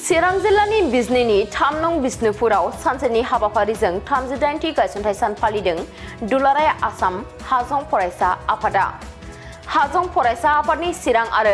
चिरां जिल्लानि बिजनीनि 3 नं बिष्णुपुराव सानसेनि हाबाफारिजों 38थि गायसनथाइ सान फालिदों दुलाराय आसाम हाजं फरायसा आफादा। हाजं फरायसा आफादनि चिरां आरो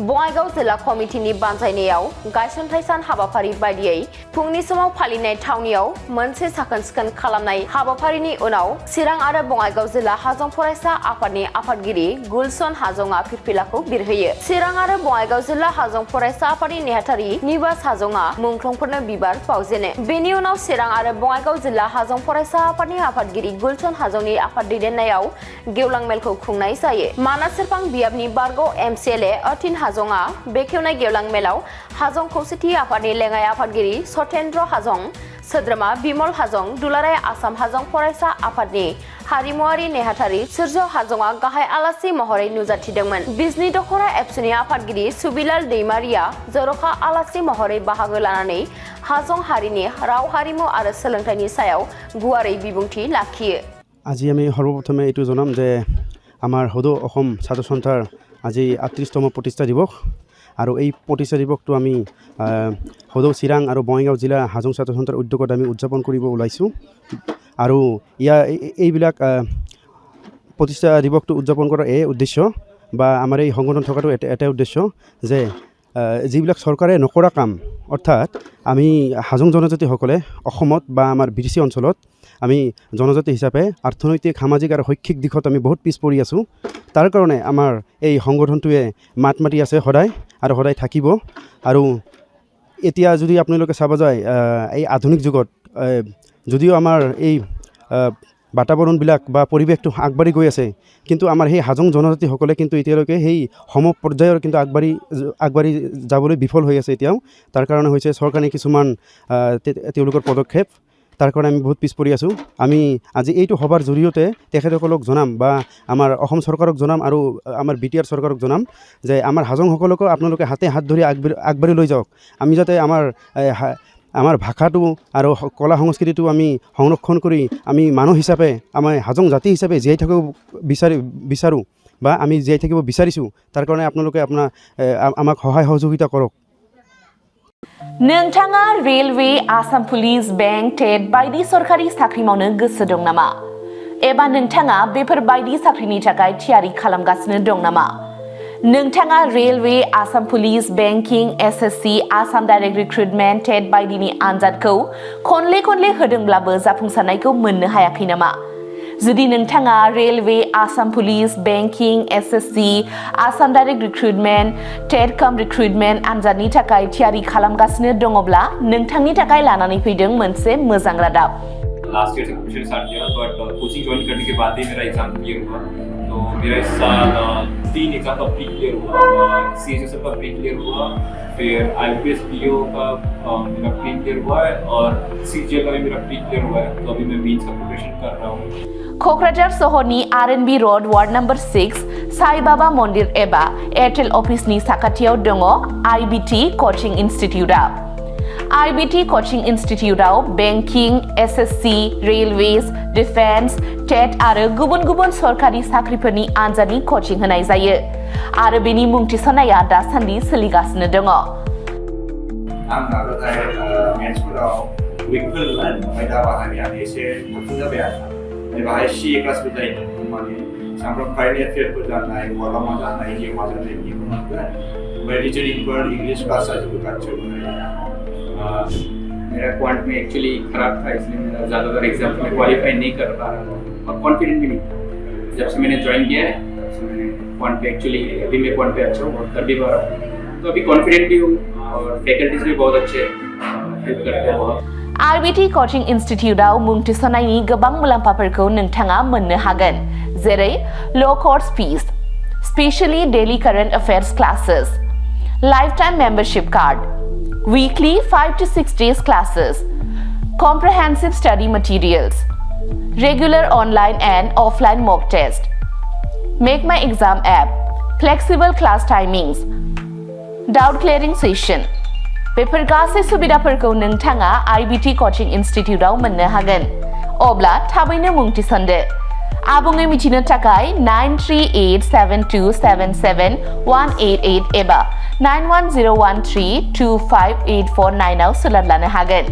बङाइगाव जिल्ला कमिटिनि बानजायनायाव गायसनथाइ सान हाबाफारि बायदियै फुंनि समाव फालिनाय थावनियाव मोनसे साखोन-सिखोन खालामनाय हाबाफारिनि उनाव चिरां आरो बङाइगाव जिल्ला हाजं फरायसा आफादनि आफादगिरि गुलसन हाजंआ फिरफिलाखौ बिरहोयो। चिरां आरो बङाइगाव जिल्ला हाजं फरायसा आफादनि नेहाथारि निबास हाजंआ मुंख्लंफोरनो बिबार बावजेनो। बेनि उनाव चिरां आरो बङाइगाव जिल्ला हाजं फरायसा आफादनि आफादगिरि गुलसन हाजंनि आफाद दैदेननायाव गेवलां मेलखौ खुंनाय जायो। मानास सेरफां बियाबनि बारग' एमसिएलए अथिन हाजंआ बेखेवनाय गेवलां मेलाव हाजं खौसेथि आफादनि लेङाइ आफादगिरि सतेन्द्र हाजं, सोद्रोमा बिमल हाजं, दुलाराय आसाम हाजं फरायसा आफादनि हारिमुआरि नेहाथारि सुर्य हाजंआ गाहाय आलासि महरै नुजाथिदोंमोन। बिजनी दख'रा एबसुनि आफादगिरि सुबिलाल दैमारिया जर'खा आलासि महरै बाहागो लानानै हाजं हारिनि राव हारिमु आरो सोलोंथाइनि सायाव गुवारै बिबुंथि लाखियो। আজি আমি সৰ্বপ্ৰথমে এইটো জনাম যে আমাৰ সদৌ অসম ছাত্ৰ সন্থাৰ আজি ৩৮তম প্ৰতিষ্ঠা দিৱস আৰু এই প্ৰতিষ্ঠা দিৱসটো আমি সদৌ চিৰাং আৰু বঙাইগাঁও জিলা হাজং ছাত্ৰ সন্থাৰ উদ্যোগত আমি উদযাপন কৰিব ওলাইছোঁ। আৰু এইবিলাক প্ৰতিষ্ঠা দিৱসটো উদযাপন কৰাৰ এই উদ্দেশ্য বা আমাৰ এই সংগঠন থকাটো এটাই উদ্দেশ্য যে যিবিলাক চৰকাৰে নকৰা কাম, অৰ্থাৎ আমি হাজং জনজাতিসকলে অসমত বা আমাৰ বিটিচি অঞ্চলত আমি জনজাতি হিচাপে অৰ্থনৈতিক, সামাজিক আৰু শৈক্ষিক দিশত আমি বহুত পিছ পৰি আছোঁ। তাৰ কাৰণে আমাৰ এই সংগঠনটোৱে মাত মাতি আছে সদায় আৰু সদায় থাকিব। আৰু এতিয়া যদি আপোনালোকে চাব যায় এই আধুনিক যুগত যদিও আমাৰ এই বাতাবৰণবিলাক বা পৰিৱেশটো আগবাঢ়ি গৈ আছে, কিন্তু আমাৰ সেই হাজং জনজাতিসকলে কিন্তু এতিয়ালৈকে সেই সম পৰ্যায়ৰ কিন্তু আগবাঢ়ি যাবলৈ বিফল হৈ আছে এতিয়াও। তাৰ কাৰণে হৈছে চৰকাৰী কিছুমান তেওঁলোকৰ পদক্ষেপ, তাৰ কাৰণে আমি বহুত পিছ পৰি আছোঁ। আমি আজি এইটো সভাৰ জৰিয়তে তেখেতসকলক জনাম বা আমাৰ অসম চৰকাৰক জনাম আৰু আমাৰ BTR চৰকাৰক জনাম যে আমাৰ হাজংসকলকো আপোনালোকে হাতে হাত ধৰি আগবাঢ়ি লৈ যাওক। আমি যাতে আমাৰ ভাষাটো আৰু কলা সংস্কৃতিটো আমি সংৰক্ষণ কৰি আমি মানুহ হিচাপে, আমাৰ হাজং জাতি হিচাপে জীয়াই থাকিব বিচাৰোঁ বা আমি জীয়াই থাকিব বিচাৰিছোঁ। তাৰ কাৰণে আপোনালোকে আমাক সহায় সহযোগিতা কৰক। नोंथाङा रेलवे, आसाम पुलिस, बेंक, टेट बायदि सरकारि साख्रि मावनो गोसो दं नामा? एबा नोंथाङा बेफोर बायदि साख्रिनि थाखाय थियारि खालामगासिनो दं नामा? नोंथाङा railway, Assam police, banking, SSC, Assam direct recruitment, TET बायदिनि आनजादखौ खनले होदोंब्लाबो जाफुंसारनायखौ मोननो हायाखै नामा? जुदि नोंथाङा railway, Assam police, banking, SSC, Assam direct recruitment, TET cum recruitment आनजादनि थाखाय थियारि खालामगासिनो दङब्ला नोंथांनि थाखाय लानानै फैदों मोनसे मोजां रादाब। लास्ट ईयर से प्रिपरेशन स्टार्ट किया, बट कोचिंग ज्वाइन करने के बाद ही मेरा एग्जाम क्लियर हुआ। तो मेरा इस साल 3 एग्जाम का प्री क्लियर हुआ, CHSL का प्री क्लियर हुआ, फिर IPS PO का मेरा प्री क्लियर हुआ है और CGL का भी मेरा प्री क्लियर हुआ है। तो अभी मैं मेंस का प्रिपरेशन कर रहा हूँ। क'क्राझार सहरनि RNB road ward number 6 Sai Baba मन्दिर एबा एयारटेल अफिसनि साखाथियाव दङ IBT कचिं इन्स्टिट्यूटआ। IBT कचिं इन्स्टिट्यूटआव banking, SSC, railways, defence, TET आरो गुबुन सरकारि साख्रिफोरनि आनजादनि कचिं होनाय जायो आरो बेनि मुं थिसननाया दासान्दि सोलिगासिनो दङ। आं नाजानाय मेथ्सफोराव उइकफोर आयदा बाहायनाया एसे साबसिन जाबाय आरो बाहाय CA क्लासबो जायो, माने सामफ्राम कारेन्ट एफेयारफोर जानाय, बहाबा मा जानाय, जिउ मा जानाय बेखौ मोनगोन। ओमफ्राय रिजनिंफोर, इंग्लिश क्लास जाजोबो गासैबो। मेरा क्वांट में एक्चुअली खराब था, इसलिए मेरा ज़्यादातर एग्जाम में क्वालिफाई नहीं कर पा रहा था और कॉन्फिडेंट भी नहीं था। जब से मैंने ज्वाइन किया है तब से मैंने क्वांट पे एक्चुअली अभी मैं क्वांट पे अच्छा हूँ और कर भी पा रहा हूँ। तो अभी कॉन्फिडेंट भी हूँ और फैकल्टीज भी बहुत अच्छे हेल्प करते हैं बहुत। IBT कचिं इन्स्टिट्यूटआव मुं थिसननायनि गोबां मुलाम्फाफोरखौ नोंथाङा मोननो हागोन, जेरै ल' course fees, specially daily current affairs classes, lifetime membership card, weekly 5 to 6 days classes, comprehensive study materials, regular online and offline mock test, make my exam app, flexible class timings, doubt clearing session। Before गासै सुबिदाफोरखौ नोंथाङा IBT coaching इन्स्टिट्यूटआव मोननो हागोन। अब्ला थाबैनो मुं थिसनदो। आबुङै मिथिनो थाखाय 9387277188 एबा 9101325849 आव सोलाद लानो हागोन।